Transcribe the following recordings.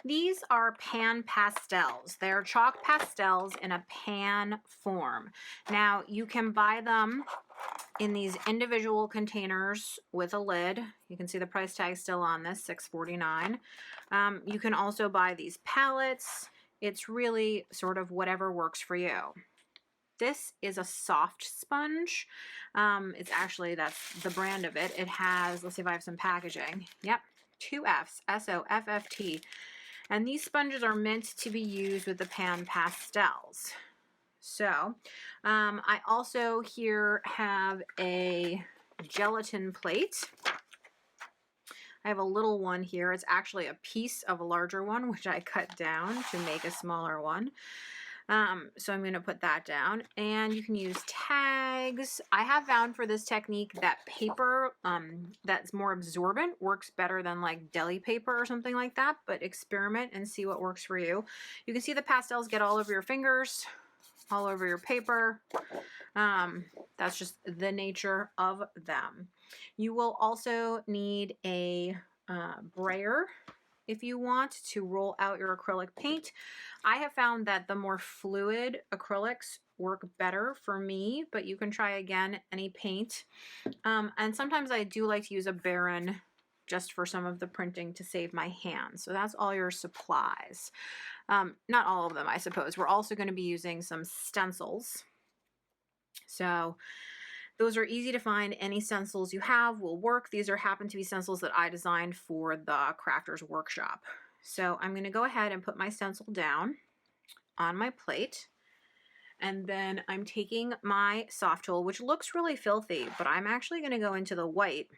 These are PanPastels. They're chalk pastels in a pan form. Now, you can buy them in these individual containers with a lid. You can see the price tag still on this, $6.49. You can also buy these palettes. It's really sort of whatever works for you. This is a soft sponge. It's actually, that's the brand of it. It has, let's see if I have some packaging. Yep, 2 F's, S-O-F-F-T. And these sponges are meant to be used with the PanPastels. So, I also here have a gelatin plate. I have a little one here. It's actually a piece of a larger one, which I cut down to make a smaller one. So I'm going to put that down, and you can use tags. I have found for this technique that paper that's more absorbent works better than like deli paper or something like that, but experiment and see what works for you. You can see the pastels get all over your fingers, all over your paper. That's just the nature of them. You will also need a brayer if you want to roll out your acrylic paint. I have found that the more fluid acrylics work better for me, but you can try again any paint. And sometimes I do like to use a Baron just for some of the printing to save my hands. So that's all your supplies. Not all of them, I suppose. We're also going to be using some stencils. So those are easy to find. Any stencils you have will work. These happen to be stencils that I designed for the Crafters Workshop. So I'm going to go ahead and put my stencil down on my plate. And then I'm taking my soft tool, which looks really filthy, but I'm actually going to go into the white.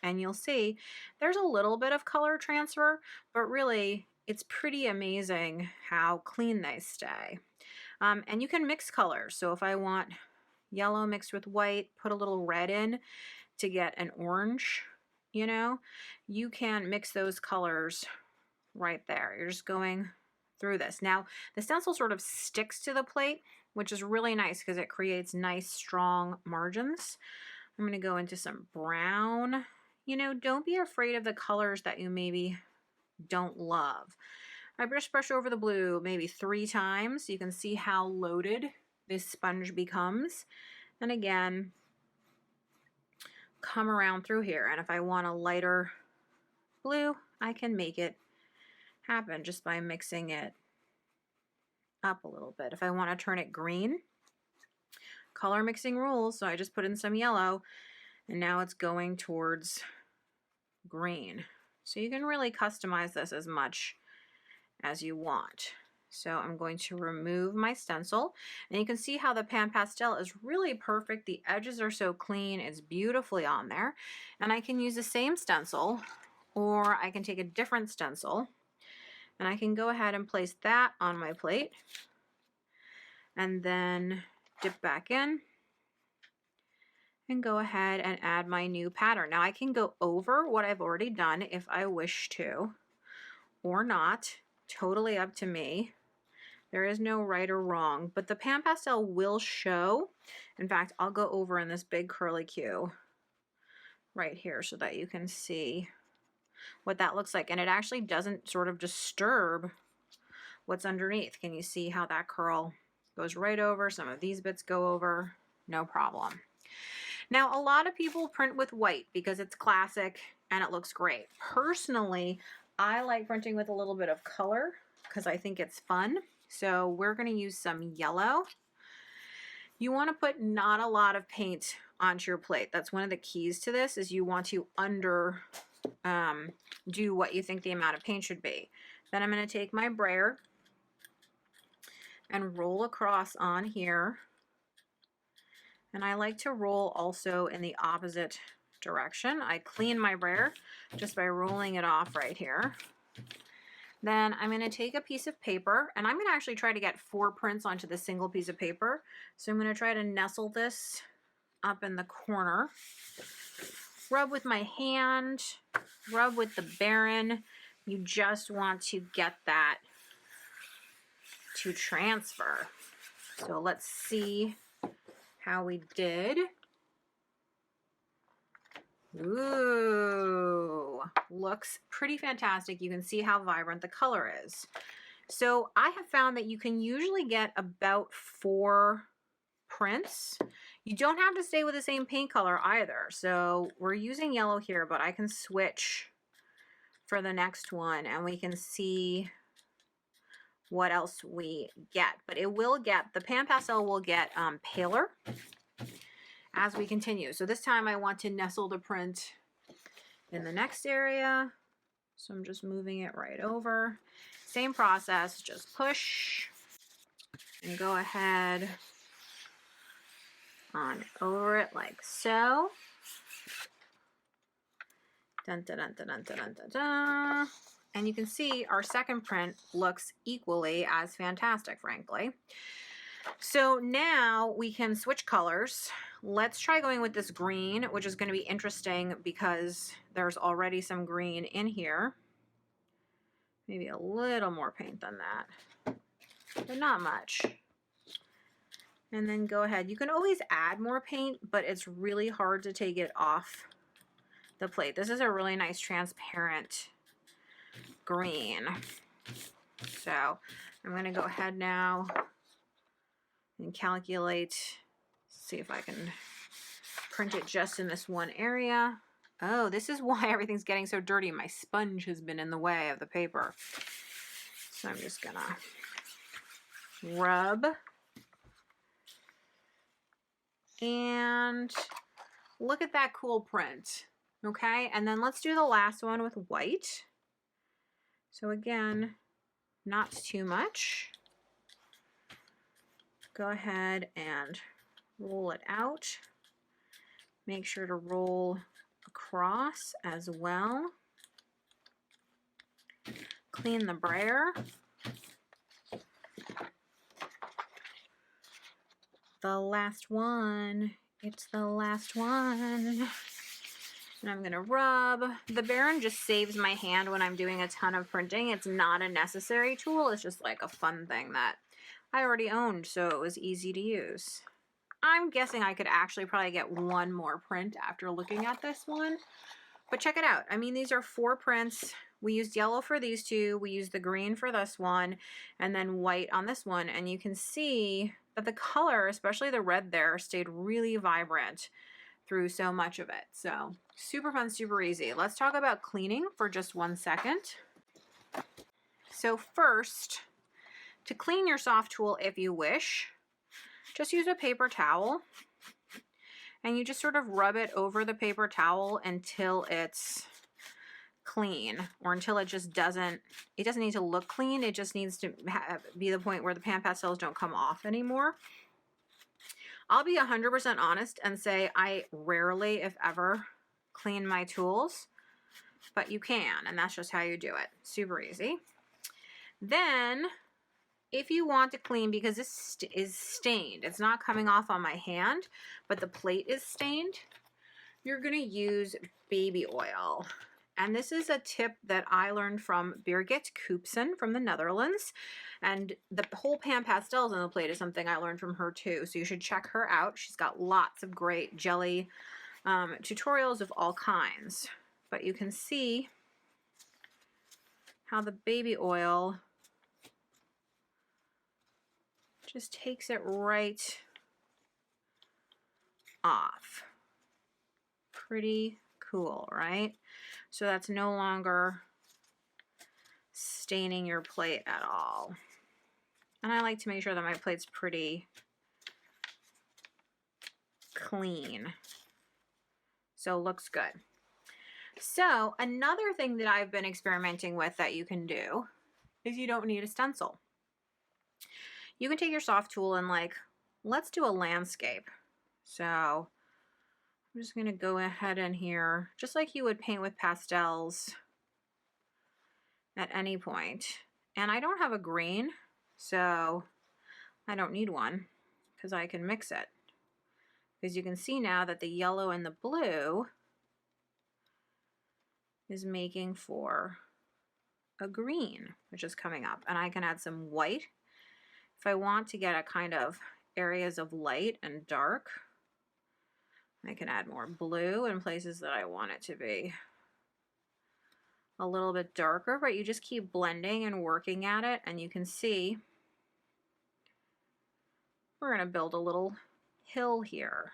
And you'll see there's a little bit of color transfer, but really it's pretty amazing how clean they stay. And you can mix colors. So if I want yellow mixed with white, put a little red in to get an orange, you know, you can mix those colors right there. You're just going through this. Now, the stencil sort of sticks to the plate, which is really nice because it creates nice, strong margins. I'm going to go into some brown. You know, don't be afraid of the colors that you maybe don't love. I just brush over the blue maybe 3 times. You can see how loaded this sponge becomes. And again, come around through here. And if I want a lighter blue, I can make it happen just by mixing it up a little bit. If I want to turn it green, color mixing rules. So I just put in some yellow and now it's going towards green. So you can really customize this as much as you want. So I'm going to remove my stencil, and you can see how the PanPastel is really perfect. The edges are so clean, it's beautifully on there. And I can use the same stencil, or I can take a different stencil, and I can go ahead and place that on my plate, and then dip back in, and go ahead and add my new pattern. Now I can go over what I've already done if I wish to, or not. Totally up to me. There is no right or wrong, but the PanPastel will show. In fact, I'll go over in this big curly Q right here so that you can see what that looks like. And it actually doesn't sort of disturb what's underneath. Can you see how that curl goes right over? Some of these bits go over, no problem. Now, a lot of people print with white because it's classic and it looks great. Personally, I like printing with a little bit of color because I think it's fun. So we're going to use some yellow. You want to put not a lot of paint onto your plate. That's one of the keys to this, is you want to do what you think the amount of paint should be. Then I'm going to take my brayer and roll across on here. And I like to roll also in the opposite direction. I clean my brayer just by rolling it off right here. Then I'm going to take a piece of paper, and I'm going to actually try to get 4 prints onto the single piece of paper. So I'm going to try to nestle this up in the corner. Rub with my hand, rub with the Baron. You just want to get that to transfer. So let's see how we did. Ooh, looks pretty fantastic. You can see how vibrant the color is. So I have found that you can usually get about 4 prints. You don't have to stay with the same paint color either. So we're using yellow here, but I can switch for the next one and we can see what else we get. But it will get, the pan pastel will get paler as we continue. So this time I want to nestle the print in the next area. So I'm just moving it right over. Same process, just push and go ahead on over it like so. Dun, dun, dun, dun, dun, dun, dun, dun. And you can see our second print looks equally as fantastic, frankly. So now we can switch colors. Let's try going with this green, which is going to be interesting because there's already some green in here. Maybe a little more paint than that, but not much. And then go ahead. You can always add more paint, but it's really hard to take it off the plate. This is a really nice transparent green. So I'm going to go ahead now and calculate, see if I can print it just in this one area. Oh, this is why everything's getting so dirty. My sponge has been in the way of the paper. So I'm just gonna rub. And look at that cool print. Okay, and then let's do the last one with white. So again, not too much. Go ahead and roll it out. Make sure to roll across as well. Clean the brayer. The last one. It's the last one. And I'm gonna rub. The Baron just saves my hand when I'm doing a ton of printing. It's not a necessary tool. It's just like a fun thing that I already owned, so it was easy to use. I'm guessing I could actually probably get one more print after looking at this one. But check it out. I mean, these are 4 prints. We used yellow for these 2. We used the green for this one, and then white on this one. And you can see that the color, especially the red there, stayed really vibrant through so much of it. So super fun, super easy. Let's talk about cleaning for just 1 second. So first, to clean your soft tool if you wish, just use a paper towel and you just sort of rub it over the paper towel until it's clean, or until it just doesn't, it doesn't need to look clean. It just needs to be the point where the pan pastels don't come off anymore. I'll be 100% honest and say I rarely, if ever, clean my tools, but you can, and that's just how you do it. Super easy. Then, if you want to clean, because this is stained, it's not coming off on my hand, but the plate is stained, you're going to use baby oil. And this is a tip that I learned from Birgit Koopsen from the Netherlands. And the whole pan pastels on the plate is something I learned from her too. So you should check her out. She's got lots of great jelly tutorials of all kinds. But you can see how the baby oil just takes it right off. Pretty cool, right? So that's no longer staining your plate at all. And I like to make sure that my plate's pretty clean. So it looks good. So another thing that I've been experimenting with that you can do is you don't need a stencil. You can take your soft tool and like, let's do a landscape. So I'm just gonna go ahead in here, just like you would paint with pastels at any point. And I don't have a green, so I don't need one because I can mix it. Because you can see now that the yellow and the blue is making for a green, which is coming up. And I can add some white if I want to get a kind of areas of light and dark. I can add more blue in places that I want it to be a little bit darker, but you just keep blending and working at it, and you can see we're going to build a little hill here.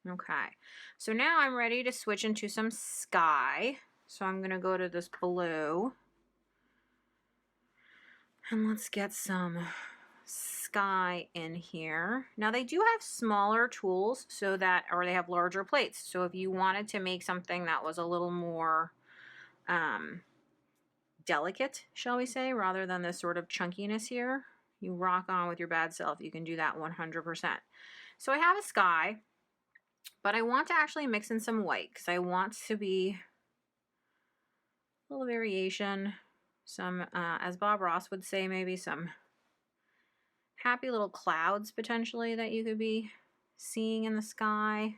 Okay, so now I'm ready to switch into some sky. So I'm going to go to this blue, and let's get some sky in here. Now they do have smaller tools so that, or they have larger plates. So if you wanted to make something that was a little more delicate, shall we say, rather than this sort of chunkiness here, you rock on with your bad self. You can do that 100%. So I have a sky, but I want to actually mix in some white because I want to be a little variation, some, as Bob Ross would say, maybe some happy little clouds potentially that you could be seeing in the sky.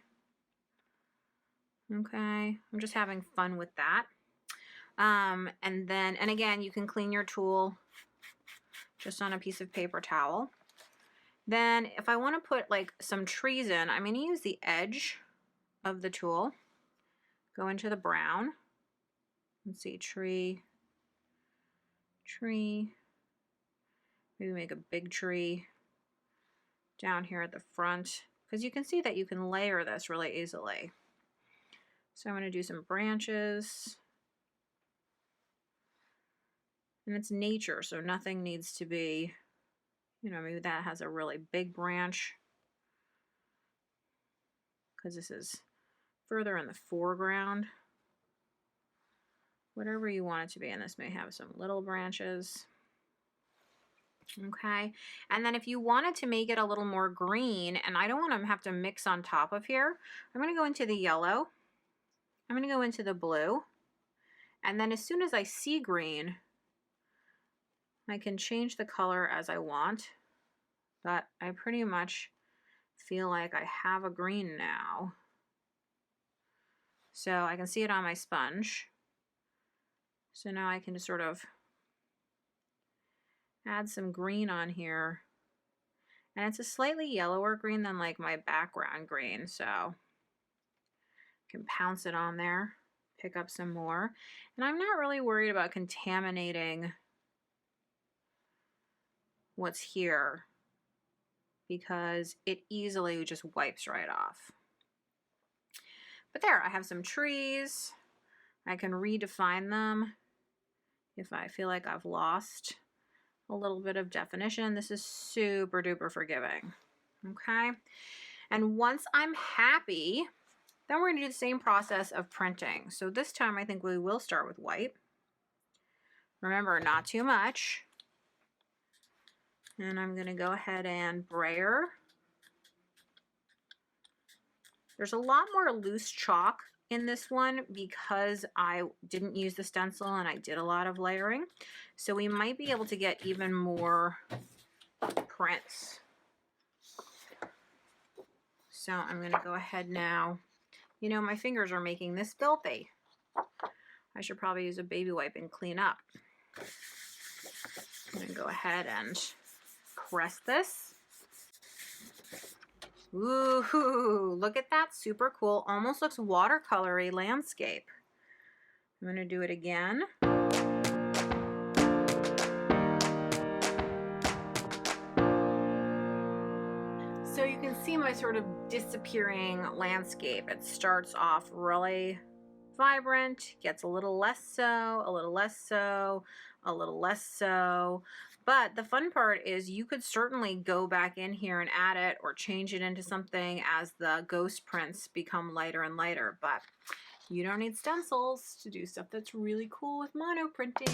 Okay, I'm just having fun with that. And then, and again, you can clean your tool just on a piece of paper towel. Then if I want to put like some trees in, I'm going to use the edge of the tool, go into the brown. Let's see, tree, maybe make a big tree down here at the front, because you can see that you can layer this really easily. So I'm going to do some branches. And it's nature, so nothing needs to be, you know, maybe that has a really big branch because this is further in the foreground. Whatever you want it to be, and this may have some little branches. Okay, and then if you wanted to make it a little more green, and I don't want to have to mix on top of here, I'm going to go into the yellow, I'm going to go into the blue, and then as soon as I see green, I can change the color as I want, but I pretty much feel like I have a green now. So I can see it on my sponge. So now I can just sort of add some green on here. And it's a slightly yellower green than like my background green, so I can pounce it on there, pick up some more. And I'm not really worried about contaminating what's here because it easily just wipes right off. But there, I have some trees. I can redefine them if I feel like I've lost a little bit of definition. This is super duper forgiving. Okay, and once I'm happy, then we're going to do the same process of printing. So this time I think we will start with white. Remember, not too much. And I'm going to go ahead and brayer. There's a lot more loose chalk in this one because I didn't use the stencil and I did a lot of layering. So we might be able to get even more prints. So I'm going to go ahead now. You know, my fingers are making this filthy. I should probably use a baby wipe and clean up. I'm going to go ahead and press this. Ooh, look at that, super cool. Almost looks watercolory landscape. I'm going to do it again. So you can see my sort of disappearing landscape. It starts off really vibrant, gets a little less so, a little less so, a little less so. But the fun part is you could certainly go back in here and add it or change it into something as the ghost prints become lighter and lighter. But you don't need stencils to do stuff that's really cool with monoprinting.